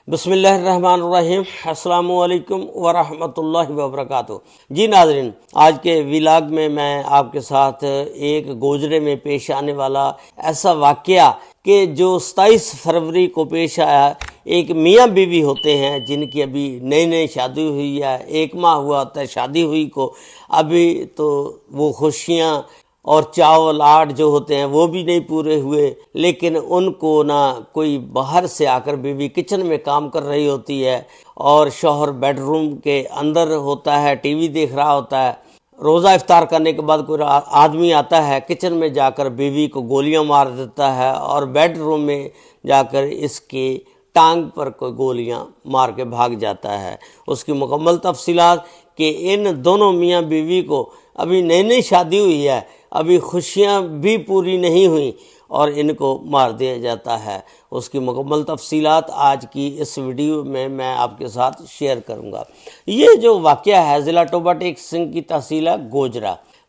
بسم اللہ الرحمن الرحیم۔ السلام علیکم ورحمۃ اللہ وبرکاتہ۔ جی ناظرین، آج کے ولاگ میں آپ کے ساتھ ایک گوجرے میں پیش آنے والا ایسا واقعہ کہ جو 27 فروری کو پیش آیا۔ ایک میاں بیوی ہوتے ہیں جن کی ابھی نئی شادی ہوئی ہے، 1 ماہ ہوا ہوتا ہے شادی ہوئی کو، ابھی تو وہ خوشیاں اور چاول آٹ جو ہوتے ہیں وہ بھی نہیں پورے ہوئے، لیکن ان کو نہ کوئی باہر سے آ کر بیوی کچن میں کام کر رہی ہوتی ہے اور شوہر بیڈ روم کے اندر ہوتا ہے، ٹی وی دیکھ رہا ہوتا ہے۔ روزہ افطار کرنے کے بعد کوئی آدمی آتا ہے، کچن میں جا کر بیوی کو گولیاں مار دیتا ہے اور بیڈ روم میں جا کر اس کی ٹانگ پر کوئی گولیاں مار کے بھاگ جاتا ہے۔ اس کی مکمل تفصیلات کہ ان دونوں میاں بیوی کو ابھی نئی شادی ہوئی ہے، ابھی خوشیاں بھی پوری نہیں ہوئیں اور ان کو مار دیا جاتا ہے، اس کی مکمل تفصیلات آج کی اس ویڈیو میں آپ کے ساتھ شیئر کروں گا۔ یہ جو واقعہ ہے ضلع ٹوبہ ٹیک سنگھ کی تحصیل ہے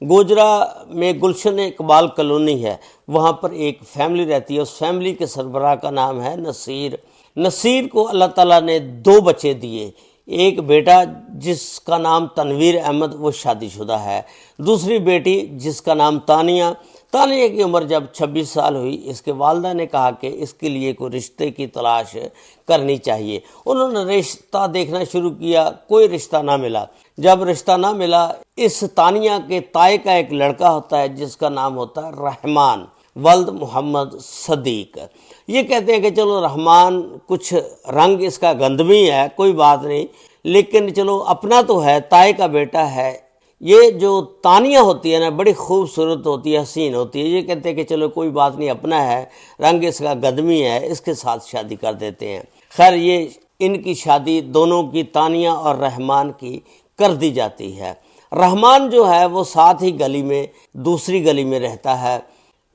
گوجرا میں گلشن اقبال کالونی ہے، وہاں پر ایک فیملی رہتی ہے۔ اس فیملی کے سربراہ کا نام ہے نصیر کو اللہ تعالیٰ نے 2 بچے دیے۔ ایک بیٹا جس کا نام تنویر احمد، وہ شادی شدہ ہے، دوسری بیٹی جس کا نام تانیہ کی عمر جب 26 سال ہوئی، اس کے والدہ نے کہا کہ اس کے لیے کوئی رشتے کی تلاش کرنی چاہیے۔ انہوں نے رشتہ دیکھنا شروع کیا، کوئی رشتہ نہ ملا۔ جب رشتہ نہ ملا، اس تانیہ کے تائے کا ایک لڑکا ہوتا ہے جس کا نام ہوتا ہے رحمان ولد محمد صدیق۔ یہ کہتے ہیں کہ چلو رحمان کچھ رنگ اس کا گندمی ہے، کوئی بات نہیں، لیکن چلو اپنا تو ہے، تائے کا بیٹا ہے۔ یہ جو تانیہ ہوتی ہے نا، بڑی خوبصورت ہوتی ہے، حسین ہوتی ہے۔ یہ کہتے ہیں کہ چلو کوئی بات نہیں، اپنا ہے، رنگ اس کا گندمی ہے، اس کے ساتھ شادی کر دیتے ہیں۔ خیر، یہ ان کی شادی دونوں کی، تانیہ اور رحمان کی، کر دی جاتی ہے۔ رحمان جو ہے وہ ساتھ ہی گلی میں، دوسری گلی میں رہتا ہے۔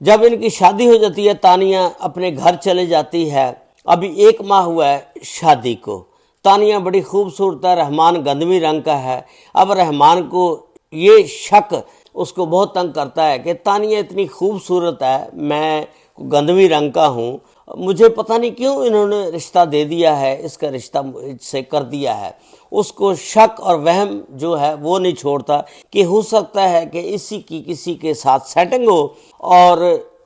جب ان کی شادی ہو جاتی ہے، تانیہ اپنے گھر چلے جاتی ہے۔ ابھی 1 ماہ ہوا ہے شادی کو۔ تانیہ بڑی خوبصورت ہے، رحمان گندمی رنگ کا ہے۔ اب رحمان کو یہ شک اس کو بہت تنگ کرتا ہے کہ تانیہ اتنی خوبصورت ہے، میں گندمی رنگ کا ہوں، مجھے پتہ نہیں کیوں انہوں نے رشتہ دے دیا ہے، اس کا رشتہ سے کر دیا ہے۔ اس کو شک اور وہم جو ہے وہ نہیں چھوڑتا کہ ہو سکتا ہے کہ اسی کی کسی کے ساتھ سیٹنگ ہو اور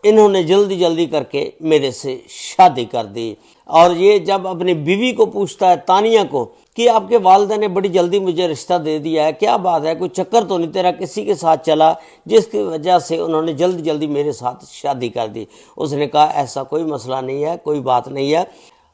انہوں نے جلدی کر کے میرے سے شادی کر دی۔ اور یہ جب اپنی بیوی کو پوچھتا ہے، تانیہ کو، کہ آپ کے والدہ نے بڑی جلدی مجھے رشتہ دے دیا ہے، کیا بات ہے، کوئی چکر تو نہیں تیرا کسی کے ساتھ چلا جس کی وجہ سے انہوں نے جلدی میرے ساتھ شادی کر دی؟ اس نے کہا ایسا کوئی مسئلہ نہیں ہے، کوئی بات نہیں ہے،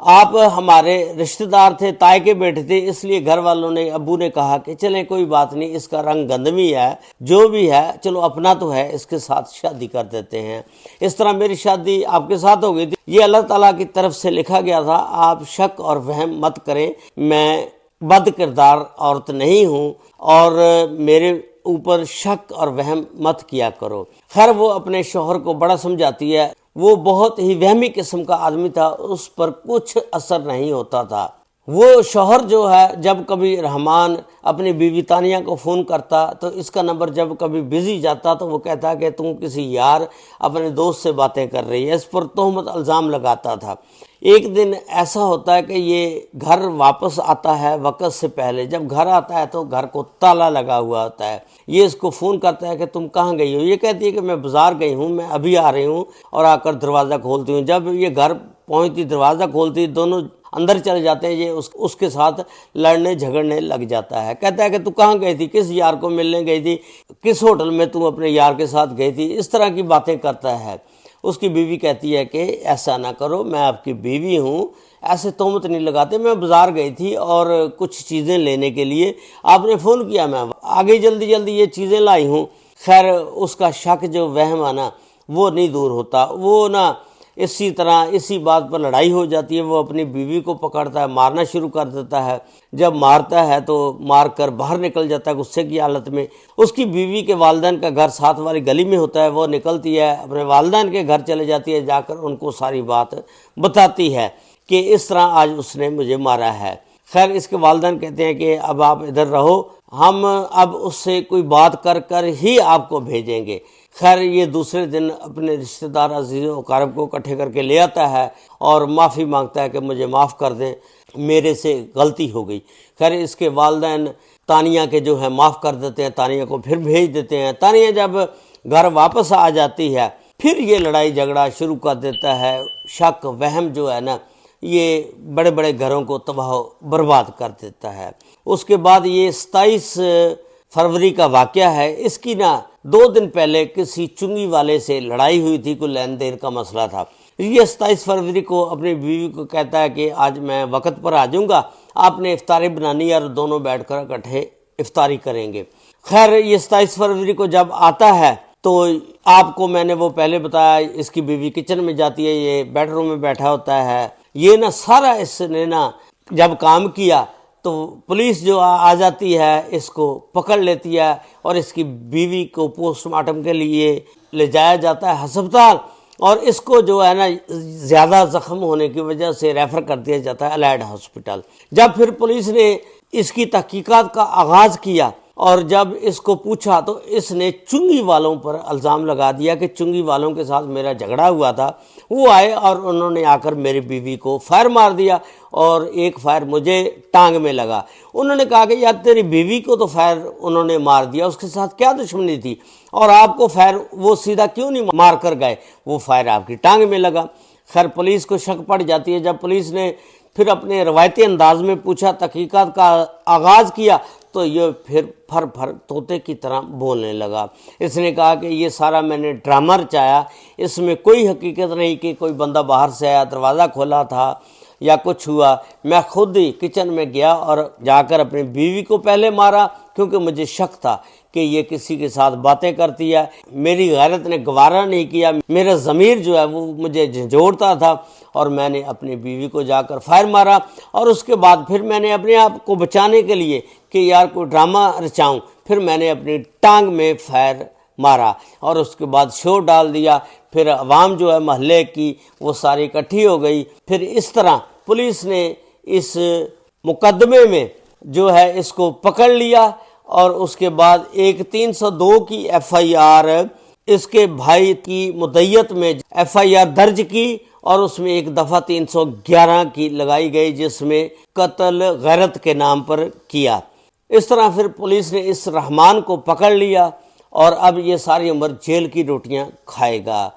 آپ ہمارے رشتہ دار تھے، تائے کے بیٹے تھے، اس لیے گھر والوں نے، ابو نے کہا کہ چلیں کوئی بات نہیں، اس کا رنگ گندمی ہے، جو بھی ہے چلو اپنا تو ہے، اس کے ساتھ شادی کر دیتے ہیں۔ اس طرح میری شادی آپ کے ساتھ ہو گئی تھی۔ یہ اللہ تعالیٰ کی طرف سے لکھا گیا تھا، آپ شک اور وہم مت کریں، میں بد کردار عورت نہیں ہوں اور میرے اوپر شک اور وہم مت کیا کرو۔ خیر، وہ اپنے شوہر کو بڑا سمجھاتی ہے، وہ بہت ہی وہمی قسم کا آدمی تھا، اس پر کچھ اثر نہیں ہوتا تھا۔ وہ شوہر جو ہے، جب کبھی رحمان اپنی بیوی تانیہ کو فون کرتا تو اس کا نمبر جب کبھی بزی جاتا تو وہ کہتا کہ تم کسی یار اپنے دوست سے باتیں کر رہی ہے، اس پر تہمت الزام لگاتا تھا۔ ایک دن ایسا ہوتا ہے کہ یہ گھر واپس آتا ہے وقت سے پہلے۔ جب گھر آتا ہے تو گھر کو تالا لگا ہوا ہوتا ہے۔ یہ اس کو فون کرتا ہے کہ تم کہاں گئی ہو؟ یہ کہتی ہے کہ میں بازار گئی ہوں، میں ابھی آ رہی ہوں، اور آ کر دروازہ کھولتی ہوں۔ جب یہ گھر پہنچتی، دروازہ کھولتی، دونوں اندر چلے جاتے ہیں۔ یہ اس کے ساتھ لڑنے جھگڑنے لگ جاتا ہے۔ کہتا ہے کہ تو کہاں گئی تھی، کس یار کو ملنے گئی تھی، کس ہوٹل میں تم اپنے یار کے ساتھ گئی تھی، اس طرح کی باتیں کرتا ہے۔ اس کی بیوی کہتی ہے کہ ایسا نہ کرو، میں آپ کی بیوی ہوں، ایسے تہمت نہیں لگاتے، میں بازار گئی تھی اور کچھ چیزیں لینے کے لیے آپ نے فون کیا، میں آگے جلدی یہ چیزیں لائی ہوں۔ خیر، اس کا شک جو وہم ہے نا، وہ نہیں دور ہوتا۔ وہ نا اسی بات پر لڑائی ہو جاتی ہے۔ وہ اپنی بیوی کو پکڑتا ہے، مارنا شروع کر دیتا ہے۔ جب مارتا ہے تو مار کر باہر نکل جاتا ہے غصے کی حالت میں۔ اس کی بیوی کے والدین کا گھر ساتھ والی گلی میں ہوتا ہے، وہ نکلتی ہے اپنے والدین کے گھر چلے جاتی ہے، جا کر ان کو ساری بات بتاتی ہے کہ اس طرح آج اس نے مجھے مارا ہے۔ خیر، اس کے والدین کہتے ہیں کہ اب آپ ادھر رہو، ہم اب اس سے کوئی بات کر ہی آپ کو بھیجیں گے۔ خیر، یہ دوسرے دن اپنے رشتہ دار عزیز و اقارب کو اکٹھے کر کے لے آتا ہے اور معافی مانگتا ہے کہ مجھے معاف کر دیں۔ میرے سے غلطی ہو گئی۔ خیر اس کے والدین تانیہ کے جو ہے معاف کر دیتے ہیں، تانیہ کو پھر بھیج دیتے ہیں۔ تانیہ جب گھر واپس آ جاتی ہے پھر یہ لڑائی جھگڑا شروع کر دیتا ہے۔ شک وہم جو ہے نا یہ بڑے بڑے گھروں کو تباہ و برباد کر دیتا ہے۔ اس کے بعد یہ 27 فروری کا واقعہ ہے۔ اس کی نا 2 دن پہلے کسی چنگی والے سے لڑائی ہوئی تھی، کوئی لین دین کا مسئلہ تھا۔ یہ 27 فروری کو اپنی بیوی کو کہتا ہے کہ آج میں وقت پر آ جاؤں گا، آپ نے افطاری بنانی ہے اور دونوں بیٹھ کر اکٹھے افطاری کریں گے۔ خیر یہ 27 فروری کو جب آتا ہے تو آپ کو میں نے وہ پہلے بتایا، اس کی بیوی کچن میں جاتی ہے، یہ بیڈ روم میں بیٹھا ہوتا ہے۔ یہ نا سارا اس نے نا جب کام کیا تو پولیس جو آ جاتی ہے اس کو پکڑ لیتی ہے اور اس کی بیوی کو پوسٹ مارٹم کے لیے لے جایا جاتا ہے ہسپتال، اور اس کو جو ہے نا زیادہ زخم ہونے کی وجہ سے ریفر کر دیا جاتا ہے الائڈ ہاسپٹل۔ جب پھر پولیس نے اس کی تحقیقات کا آغاز کیا اور جب اس کو پوچھا تو اس نے چنگی والوں پر الزام لگا دیا کہ چنگی والوں کے ساتھ میرا جھگڑا ہوا تھا، وہ آئے اور انہوں نے آ کر میری بیوی کو فائر مار دیا اور ایک فائر مجھے ٹانگ میں لگا۔ انہوں نے کہا کہ یار تیری بیوی کو تو فائر انہوں نے مار دیا، اس کے ساتھ کیا دشمنی تھی، اور آپ کو فائر وہ سیدھا کیوں نہیں مار کر گئے، وہ فائر آپ کی ٹانگ میں لگا۔ خیر پولیس کو شک پڑ جاتی ہے۔ جب پولیس نے پھر اپنے روایتی انداز میں پوچھا، تحقیقات کا آغاز کیا، تو یہ پھر پھر پھر طوطے کی طرح بولنے لگا۔ اس نے کہا کہ یہ سارا میں نے ڈرامہ رچایا، اس میں کوئی حقیقت نہیں کہ کوئی بندہ باہر سے آیا، دروازہ کھولا تھا یا کچھ ہوا۔ میں خود ہی کچن میں گیا اور جا کر اپنی بیوی کو پہلے مارا کیونکہ مجھے شک تھا کہ یہ کسی کے ساتھ باتیں کرتی ہے۔ میری غیرت نے گوارا نہیں کیا، میرا ضمیر جو ہے وہ مجھے جھنجھوڑتا تھا اور میں نے اپنی بیوی کو جا کر فائر مارا، اور اس کے بعد پھر میں نے اپنے آپ کو بچانے کے لیے کہ یار کوئی ڈرامہ رچاؤں، پھر میں نے اپنی ٹانگ میں فائر مارا اور اس کے بعد شور ڈال دیا۔ پھر عوام جو ہے محلے کی وہ ساری اکٹھی ہو گئی۔ پھر اس طرح پولیس نے اس مقدمے میں جو ہے اس کو پکڑ لیا، اور اس کے بعد ایک 302 کی ایف آئی آر اس کے بھائی کی مدعیت میں ایف آئی آر درج کی، اور اس میں ایک دفعہ 311 کی لگائی گئی جس میں قتل غیرت کے نام پر کیا۔ اس طرح پھر پولیس نے اس رحمان کو پکڑ لیا اور اب یہ ساری عمر جیل کی روٹیاں کھائے گا۔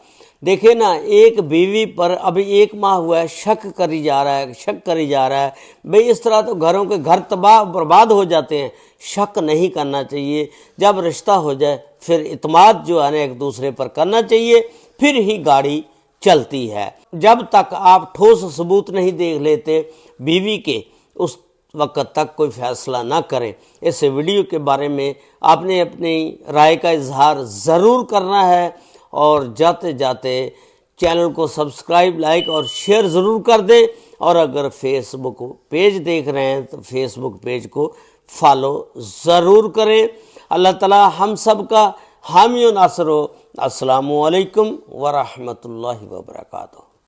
دیکھیں نا، ایک بیوی پر ابھی 1 ماہ ہوا ہے، شک کری جا رہا ہے بھئی اس طرح تو گھروں کے گھر تباہ برباد ہو جاتے ہیں۔ شک نہیں کرنا چاہیے، جب رشتہ ہو جائے پھر اعتماد جو ہے نا ایک دوسرے پر کرنا چاہیے، پھر ہی گاڑی چلتی ہے۔ جب تک آپ ٹھوس ثبوت نہیں دیکھ لیتے بیوی کے، اس وقت تک کوئی فیصلہ نہ کریں۔ اس ویڈیو کے بارے میں آپ نے اپنی رائے کا اظہار ضرور کرنا ہے، اور جاتے جاتے چینل کو سبسکرائب، لائک اور شیئر ضرور کر دیں، اور اگر فیس بک پیج دیکھ رہے ہیں تو فیس بک پیج کو فالو ضرور کریں۔ اللہ تعالی ہم سب کا حامی و ناصر ہو۔ السلام علیکم ورحمۃ اللہ وبرکاتہ۔